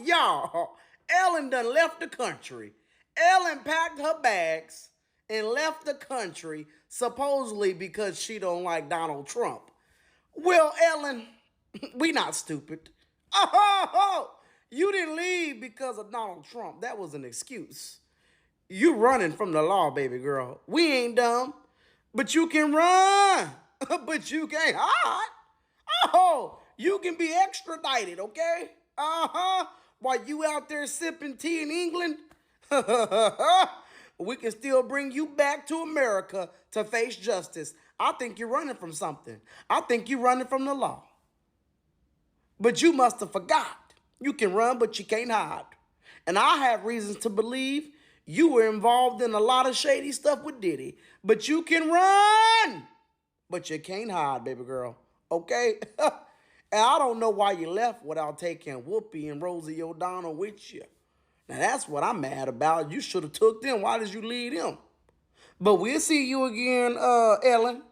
Y'all, Ellen done left the country. Ellen packed her bags and left the country, supposedly because she don't like Donald Trump. Well, Ellen, we not stupid. Oh, you didn't leave because of Donald Trump. That was an excuse. You running from the law, baby girl. We ain't dumb, but you can run, but you can't hide. Oh, you can be extradited, okay? While you out there sipping tea in England, we can still bring you back to America to face justice. I think you're running from something. I think you're running from the law. But you must have forgot. You can run, but you can't hide. And I have reasons to believe you were involved in a lot of shady stuff with Diddy. But you can run, but you can't hide, baby girl. Okay? And I don't know why you left without taking Whoopi and Rosie O'Donnell with you. Now, that's what I'm mad about. You should have took them. Why did you leave them? But we'll see you again, Ellen.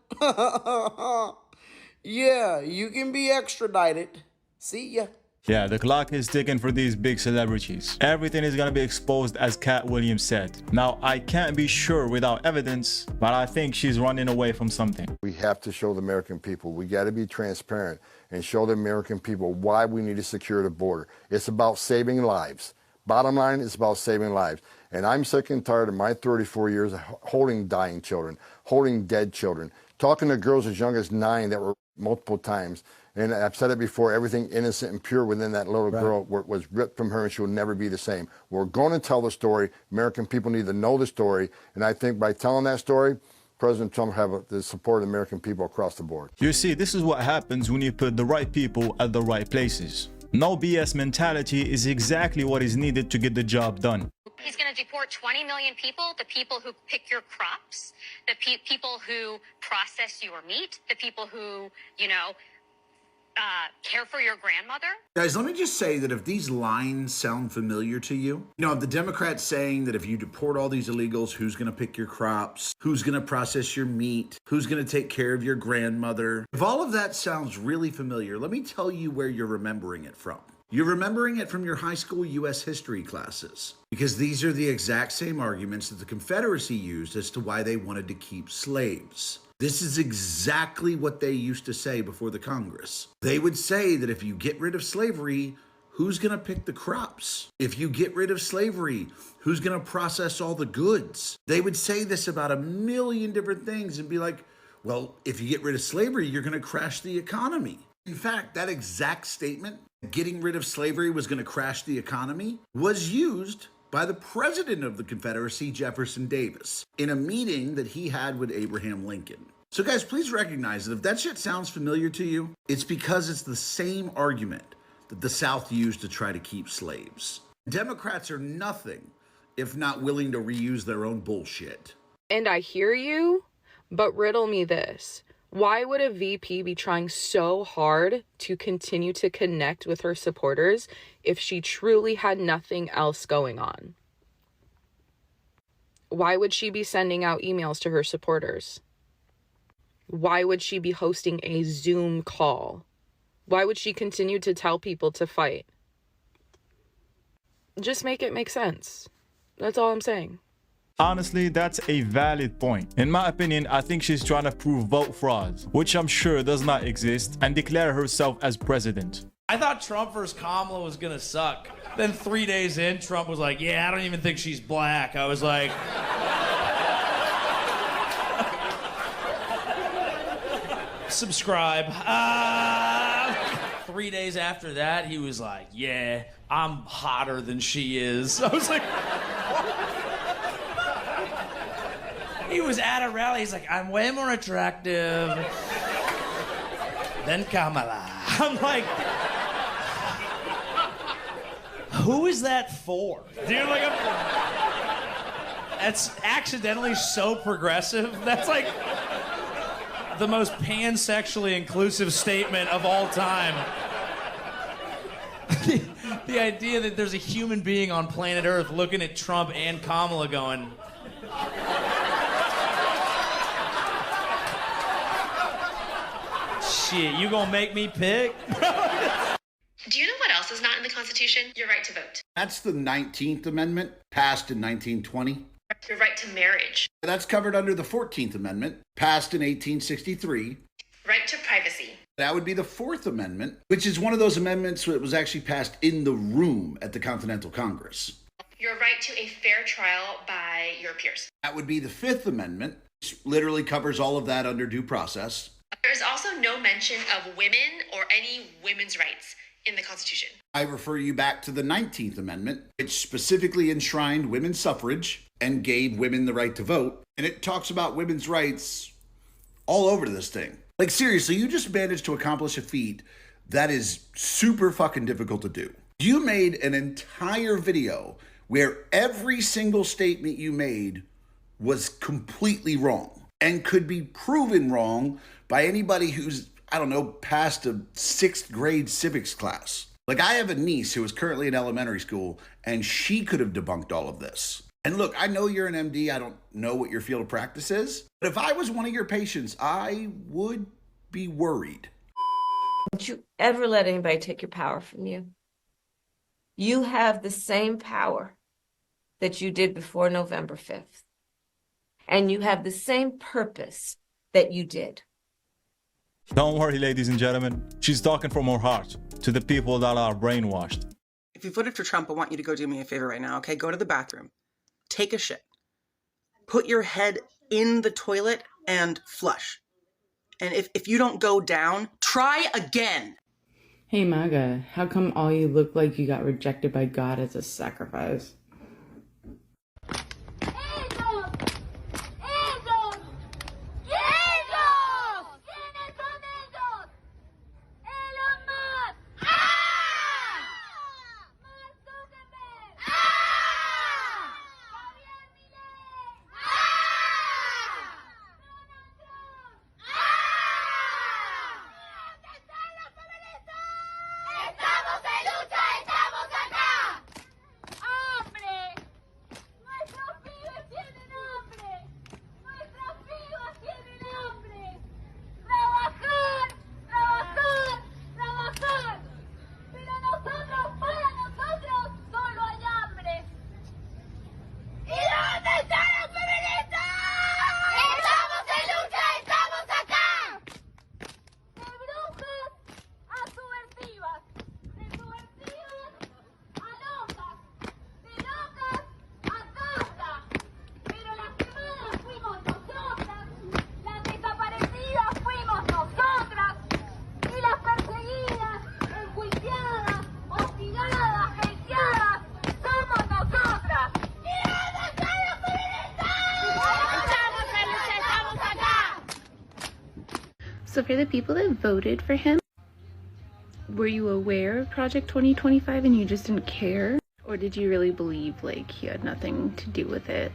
Yeah, you can be extradited. See ya. Yeah, the clock is ticking for these big celebrities. Everything is gonna be exposed, as Cat Williams said. Now, I can't be sure without evidence, but I think she's running away from something. We have to show the American people. We got to be transparent and show the American people why we need to secure the border. It's about saving lives. Bottom line, it's about saving lives. And I'm sick and tired of my 34 years of holding dying children, holding dead children, talking to girls as young as 9 that were multiple times. And I've said it before, everything innocent and pure within that little girl was ripped from her, and she will never be the same. We're going to tell the story. American people need to know the story. And I think by telling that story, President Trump have the support of the American people across the board. You see, this is what happens when you put the right people at the right places. No BS mentality is exactly what is needed to get the job done. He's going to deport 20 million people, the people who pick your crops, the people who process your meat, the people who, care for your grandmother. Guys, let me just say that if these lines sound familiar to you, if the Democrats saying that if you deport all these illegals, who's going to pick your crops, who's going to process your meat, who's going to take care of your grandmother, if all of that sounds really familiar, let me tell you where you're remembering it from. You're remembering it from your high school U.S. history classes, because these are the exact same arguments that the Confederacy used as to why they wanted to keep slaves. This is exactly what they used to say before the Congress. They would say that if you get rid of slavery, who's going to pick the crops? If you get rid of slavery, who's going to process all the goods? They would say this about a million different things and be like, well, if you get rid of slavery, you're going to crash the economy. In fact, that exact statement, getting rid of slavery was going to crash the economy, was used by the president of the Confederacy, Jefferson Davis, in a meeting that he had with Abraham Lincoln. So guys, please recognize that if that shit sounds familiar to you, it's because it's the same argument that the South used to try to keep slaves. Democrats are nothing if not willing to reuse their own bullshit. And I hear you, but riddle me this. Why would a VP be trying so hard to continue to connect with her supporters if she truly had nothing else going on? Why would she be sending out emails to her supporters? Why would she be hosting a Zoom call? Why would she continue to tell people to fight? Just make it make sense. That's all I'm saying. Honestly, that's a valid point. In my opinion, I think she's trying to prove vote fraud, which I'm sure does not exist, and declare herself as president. I thought Trump versus Kamala was gonna suck. Then 3 days in, Trump was like, yeah, I don't even think she's black. I was like... subscribe. 3 days after that, he was like, yeah, I'm hotter than she is. I was like... He was at a rally. He's like, I'm way more attractive than Kamala. I'm like, who is that for? Dude, like, that's accidentally so progressive. That's like the most pansexually inclusive statement of all time. The idea that there's a human being on planet Earth looking at Trump and Kamala going... Shit, you gonna make me pick? Do you know what else is is not in the Constitution, your right to vote. That's the 19th Amendment, passed in 1920. Your right to marriage. That's covered under the 14th Amendment, passed in 1863. Right to privacy. That would be the 4th Amendment, which is one of those amendments that was actually passed in the room at the Continental Congress. Your right to a fair trial by your peers. That would be the 5th Amendment, which literally covers all of that under due process. There is also no mention of women or any women's rights in the Constitution. I refer you back to the 19th Amendment, which specifically enshrined women's suffrage and gave women the right to vote. And it talks about women's rights all over this thing. Like, seriously, you just managed to accomplish a feat that is super fucking difficult to do. You made an entire video where every single statement you made was completely wrong and could be proven wrong by anybody who's, I don't know, passed a 6th grade civics class. Like, I have a niece who is currently in elementary school, and she could have debunked all of this. And look, I know you're an MD. I don't know what your field of practice is. But if I was one of your patients, I would be worried. Don't you ever let anybody take your power from you. You have the same power that you did before November 5th. And you have the same purpose that you did. Don't worry, ladies and gentlemen. She's talking from her heart to the people that are brainwashed. If you voted for Trump, I want you to go do me a favor right now, okay? Go to the bathroom. Take a shit. Put your head in the toilet and flush. And if you don't go down, try again. Hey MAGA, how come all you look like you got rejected by God as a sacrifice? So for the people that voted for him, were you aware of Project 2025 and you just didn't care? Or did you really believe like he had nothing to do with it?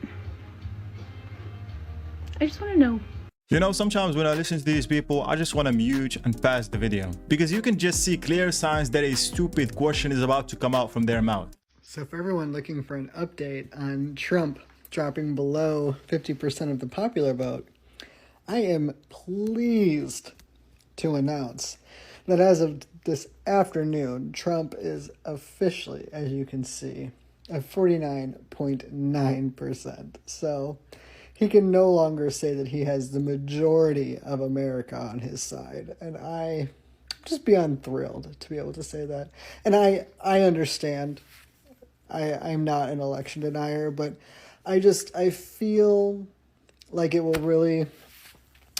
I just want to know. You know, sometimes when I listen to these people, I just want to mute and pass the video. Because you can just see clear signs that a stupid question is about to come out from their mouth. So for everyone looking for an update on Trump dropping below 50% of the popular vote, I am pleased to announce that as of this afternoon, Trump is officially, as you can see, at 49.9%. So he can no longer say that he has the majority of America on his side. And I just beyond thrilled to be able to say that. And I understand. I'm not an election denier, but I feel like it will really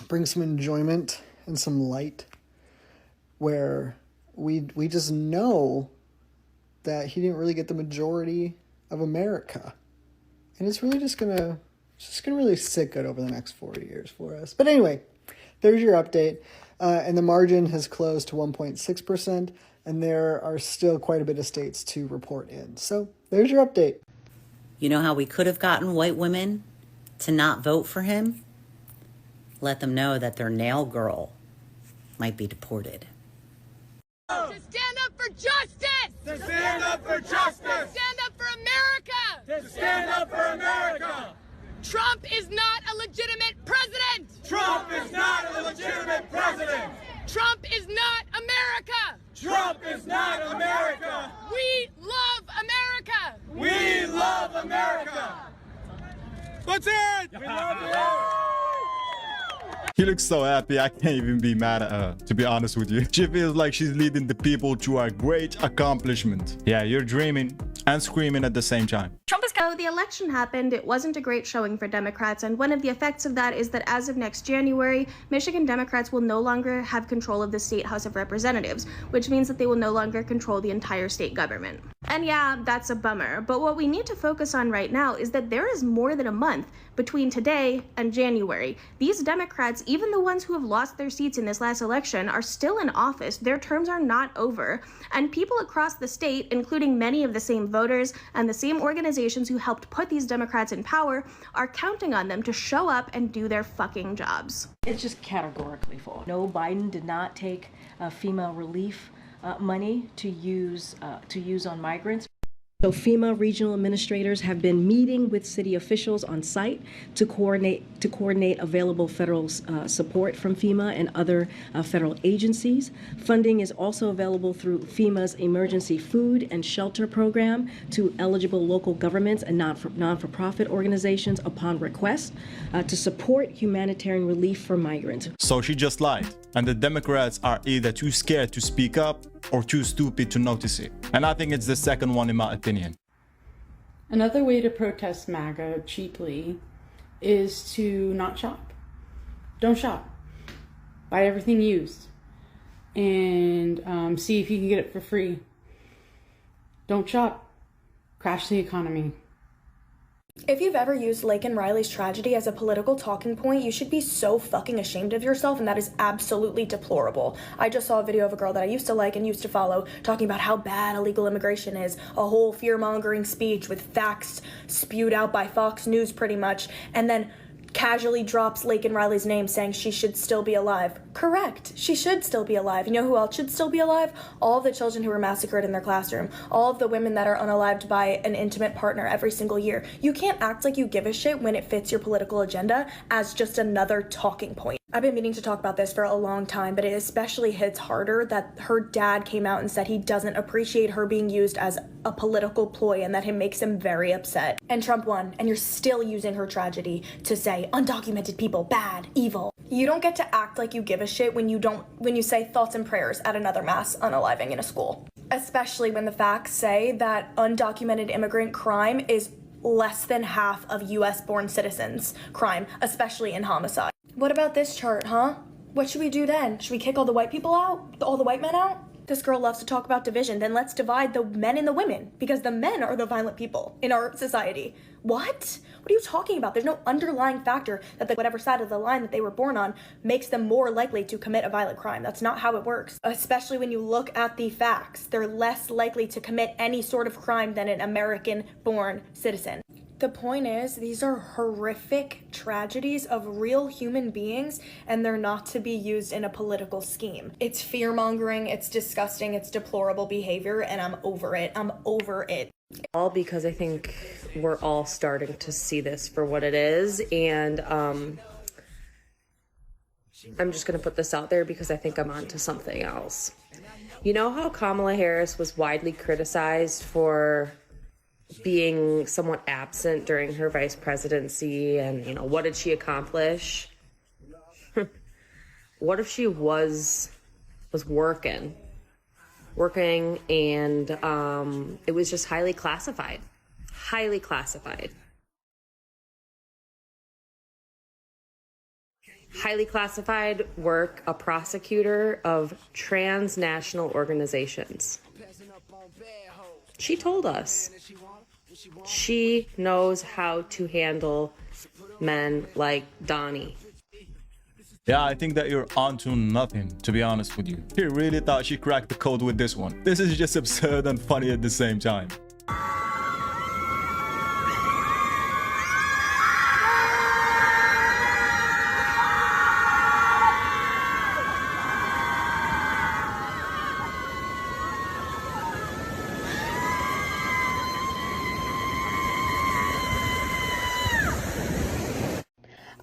bring some enjoyment and some light where we just know that he didn't really get the majority of America. And it's really just gonna really sit good over the next 4 years for us. But anyway, there's your update. And the margin has closed to 1.6%, and there are still quite a bit of states to report in. So there's your update. You know how we could have gotten white women to not vote for him? Let them know that their nail girl might be deported. To stand up for justice! To stand up for justice! To stand up for America! To stand up for America! Trump is not a legitimate president! Trump is not a legitimate president! Trump is not America! Trump is not America! What's it? We love you. She looks so happy, I can't even be mad at her, to be honest with you. She feels like she's leading the people to a great accomplishment. Yeah, you're dreaming and screaming at the same time. So the election happened. It wasn't a great showing for Democrats, and one of the effects of that is that as of next January, Michigan Democrats will no longer have control of the state House of Representatives, which means that they will no longer control the entire state government. And yeah, that's a bummer, but what we need to focus on right now is that there is more than a month between today and January. These Democrats, even the ones who have lost their seats in this last election, are still in office. Their terms are not over, and people across the state, including many of the same voters and the same organizations who helped put these Democrats in power, are counting on them to show up and do their fucking jobs. It's just categorically full. No, Biden did not take FEMA relief money to use on migrants. So FEMA regional administrators have been meeting with city officials on site to coordinate available federal support from FEMA and other federal agencies. Funding is also available through FEMA's emergency food and shelter program to eligible local governments and non-for-profit organizations upon request to support humanitarian relief for migrants. So she just lied, and the Democrats are either too scared to speak up or too stupid to notice it. And I think it's the second one in my opinion. Another way to protest MAGA cheaply is to not shop. Don't shop. Buy everything used. And see if you can get it for free. Don't shop. Crash the economy. If you've ever used Laken Riley's tragedy as a political talking point, you should be so fucking ashamed of yourself, and that is absolutely deplorable. I just saw a video of a girl that I used to like and used to follow talking about how bad illegal immigration is, a whole fear-mongering speech with facts spewed out by Fox News pretty much, and then casually drops Laken Riley's name saying she should still be alive. Correct. She should still be alive. You know who else should still be alive? All of the children who were massacred in their classroom. All of the women that are unalived by an intimate partner every single year. You can't act like you give a shit when it fits your political agenda as just another talking point. I've been meaning to talk about this for a long time, but it especially hits harder that her dad came out and said he doesn't appreciate her being used as a political ploy and that it makes him very upset. And Trump won, and you're still using her tragedy to say undocumented people, bad, evil. You don't get to act like you give a shit when you say thoughts and prayers at another mass unaliving in a school. Especially when the facts say that undocumented immigrant crime is less than half of US-born citizens' crime, especially in homicide. What about this chart, huh? What should we do then? Should we kick all the white people out? All the white men out? This girl loves to talk about division. Then let's divide the men and the women, because the men are the violent people in our society. What? What are you talking about? There's no underlying factor that whatever side of the line that they were born on makes them more likely to commit a violent crime. That's not how it works. Especially when you look at the facts. They're less likely to commit any sort of crime than an American-born citizen. The point is, these are horrific tragedies of real human beings, and they're not to be used in a political scheme. It's fear-mongering, it's disgusting, it's deplorable behavior, and I'm over it. I'm over it. All because I think we're all starting to see this for what it is, and I'm just going to put this out there because I think I'm onto something else. You know how Kamala Harris was widely criticized for being somewhat absent during her vice presidency, and you know, what did she accomplish? What if she was working and it was just highly classified work, a prosecutor of transnational organizations. She told us she knows how to handle men like Donnie. Yeah, I think that you're onto nothing, to be honest with you. He really thought she cracked the code with this one. This is just absurd and funny at the same time.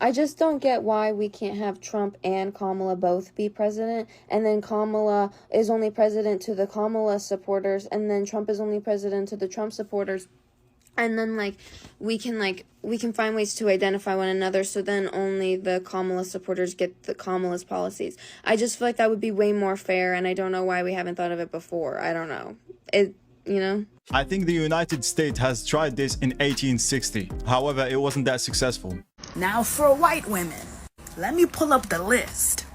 I just don't get why we can't have Trump and Kamala both be president, and then Kamala is only president to the Kamala supporters, and then Trump is only president to the Trump supporters. And then we can find ways to identify one another, so then only the Kamala supporters get the Kamala's policies. I just feel like that would be way more fair, and I don't know why we haven't thought of it before. I don't know. I think the United States has tried this in 1860. However, it wasn't that successful. Now for white women, let me pull up the list.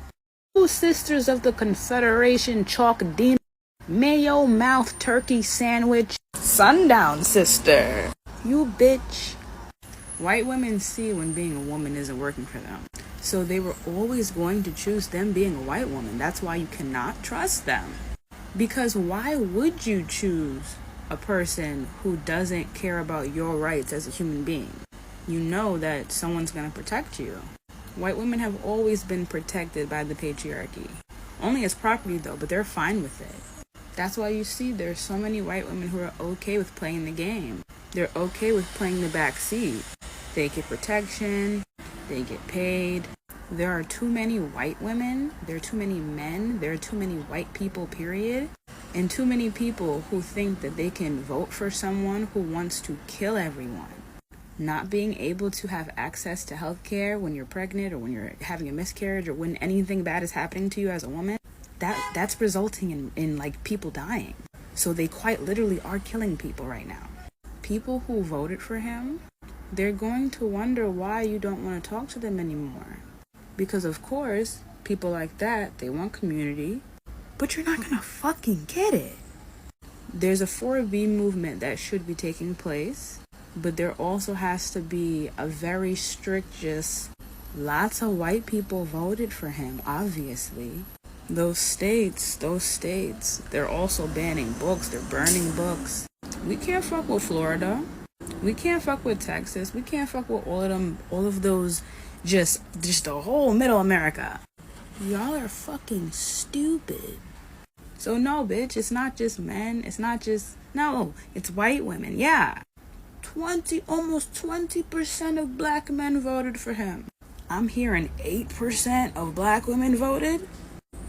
Two Sisters of the Confederation chalk dinner, mayo mouth turkey sandwich, sundown sister. You bitch. White women see when being a woman isn't working for them. So they were always going to choose them being a white woman. That's why you cannot trust them. Because why would you choose a person who doesn't care about your rights as a human being? You know that someone's going to protect you. White women have always been protected by the patriarchy. Only as property though, but they're fine with it. That's why you see there's so many white women who are okay with playing the game. They're okay with playing the back seat. They get protection, they get paid. There are too many white women, there are too many men, there are too many white people, period. And too many people who think that they can vote for someone who wants to kill everyone. Not being able to have access to health care when you're pregnant or when you're having a miscarriage or when anything bad is happening to you as a woman, that's resulting in people dying. So they quite literally are killing people right now. People who voted for him, they're going to wonder why you don't want to talk to them anymore. Because of course, people like that, they want community, but you're not gonna fucking get it. There's a 4B movement that should be taking place, but there also has to be a very strict, just lots of white people voted for him, obviously. Those states, they're also banning books, they're burning books. We can't fuck with Florida. We can't fuck with Texas. We can't fuck with all of those, just the whole middle America. Y'all are fucking stupid. So no, bitch, it's not just men, it's white women, yeah. Almost 20% of black men voted for him. I'm hearing 8% of black women voted.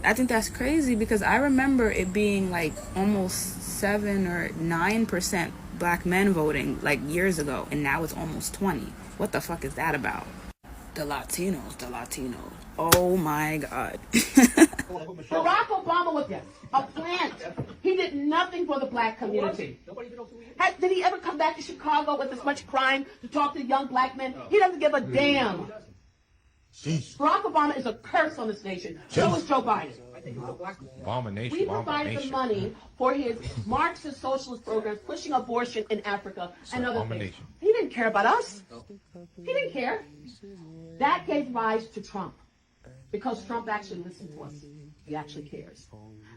I think that's crazy because I remember it being almost 7 or 9% black men voting years ago, and now it's almost 20. What the fuck is that about? The Latinos. Oh my God. Barack Obama was a plant. He did nothing for the black community. Did he ever come back to Chicago with as much crime to talk to young black men? He doesn't give a damn. Barack Obama is a curse on this nation. So is Joe Biden. Abomination. We provided the money for his Marxist socialist programs, pushing abortion in Africa and other things. He didn't care about us. He didn't care. That gave rise to Trump, because Trump actually listened to us. He actually cares.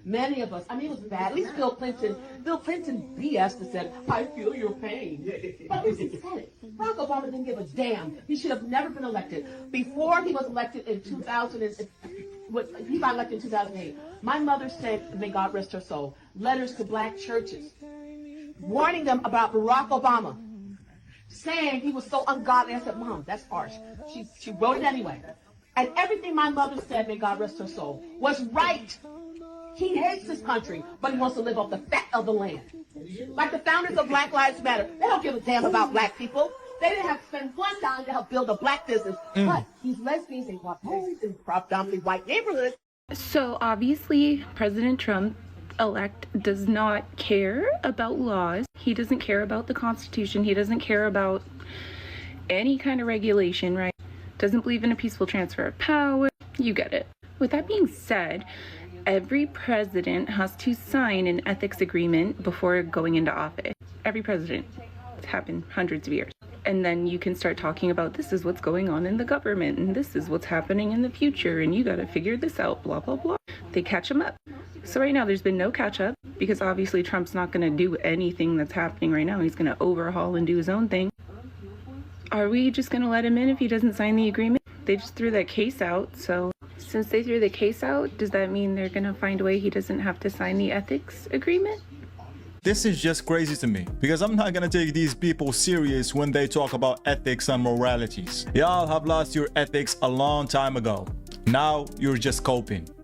Many of us, it was bad. At least Bill Clinton BS and said, I feel your pain. But at least he said it. Barack Obama didn't give a damn. He should have never been elected. Before he was elected in 2000, he got elected in 2008. My mother sent, may God rest her soul, letters to black churches, warning them about Barack Obama, saying he was so ungodly. I said, Mom, that's harsh. She wrote it anyway. And everything my mother said, may God rest her soul, was right. He hates this country, but he wants to live off the fat of the land. Like the founders of Black Lives Matter, they don't give a damn about black people. They didn't have to spend one dime to help build a black business. But these lesbians and guapoes in predominantly white neighborhoods. So obviously, President Trump-elect does not care about laws. He doesn't care about the Constitution. He doesn't care about any kind of regulation, right? Doesn't believe in a peaceful transfer of power. You get it. With that being said, every president has to sign an ethics agreement before going into office. Every president. It's happened hundreds of years. And then you can start talking about this is what's going on in the government and this is what's happening in the future and you got to figure this out, blah, blah, blah. They catch him up. So right now there's been no catch up because obviously Trump's not going to do anything that's happening right now. He's going to overhaul and do his own thing. Are we just going to let him in if he doesn't sign the agreement? They just threw that case out. So since they threw the case out, does that mean they're going to find a way he doesn't have to sign the ethics agreement? This is just crazy to me, because I'm not gonna take these people serious when they talk about ethics and moralities. Y'all have lost your ethics a long time ago. Now you're just coping.